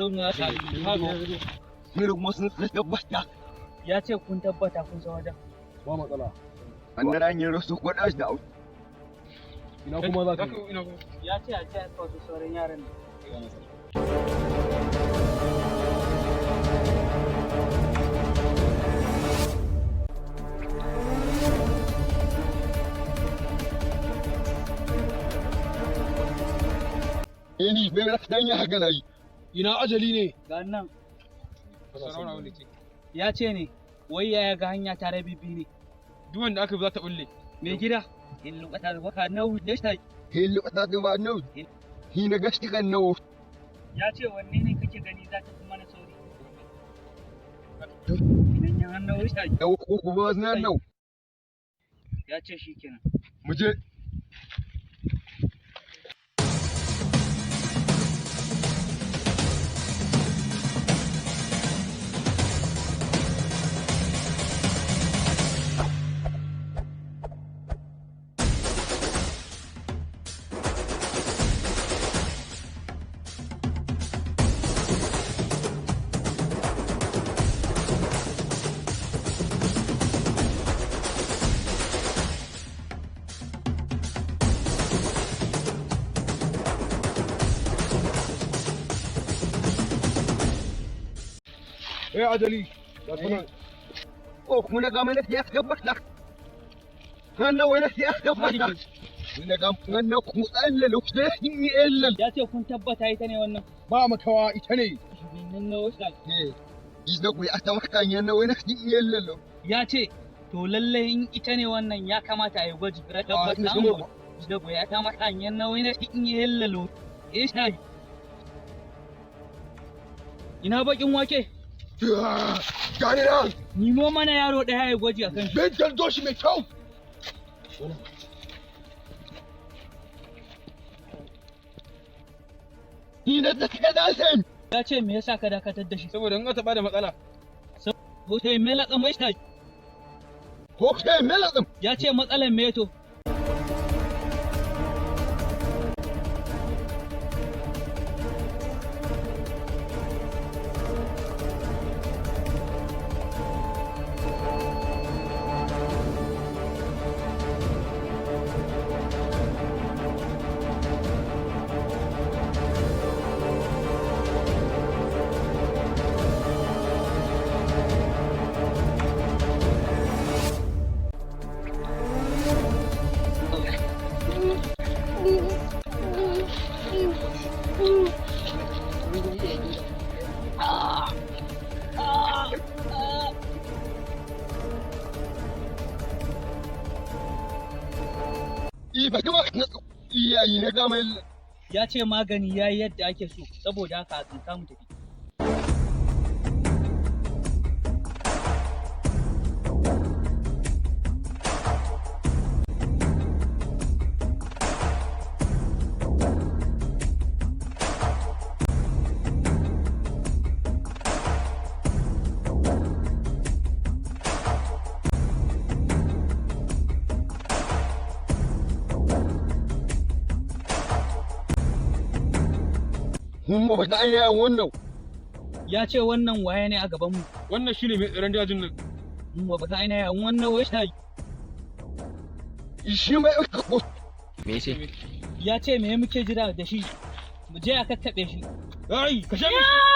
na Mirin wasu na tabbata. ya ce kun tabbata kun san wajen. Ba matsala. An da ran yin rasu gwada shi da auto. Ina kuma za ka Ya ce a ce a kawo sauran yaran nan. Ni bai rasa dan ya haka nayi. Ina ajali ne. Ga nan. Ya ce ne, wai ya ga hanya tare bibi ne. Duk wanda aka bi za ta bulle. Mai gida, in lokata da baka nau da shi. Hin lokata da ba nau. Hi na gashi kan nau. Ya ce wanne ne kake gani za ta fi mana sauri? Idan ya hannu shi. Nau ko kuma na nau. Ya ce shi kenan. Mu je. Ajali. Da kuma Ko kuma ga mai ya tabbata. Hannu wani ya tabbata. Ina ga wannan ku tsalle lokacin yin Ya ce kun tabbata ita ne wannan. ba makawa ita ne. Nan na wasa. Isda ku ya tabbata yan wani yin lalo. Ya ce to lalle in ita ne wannan ya kamata a yi gwaji. Tabbata ina an so gwaji. Isda ku ya kamata yan na wani yin lalo. Ishai. Ina bakin wake. Gani nan. Nimo mana yaro ɗaya ya gwaji a kan shi. Bentar doshi mai kyau. Ni da take da san. Ya ce me yasa ka dakatar da shi? Saboda in ka taɓa da matsala. Hoto me latsa mai shi. Ko kai meladim. Ya ce matsalar me to? Ba kuma iyayi na gama Ya ce magani ya yi yadda ake so, saboda haka a tsinka mu tafi. mun ba ta ainihin wannan. Ya ce wannan waye ne a gabanmu. Wannan shine mai tsaron dajin nan. Mun ba ta ainihin wannan waye shi. Shi mai ɗauka. Me ce? Ya ce me muke jira da shi. Mu je a kakkaɓe shi. Ai, kashe mu.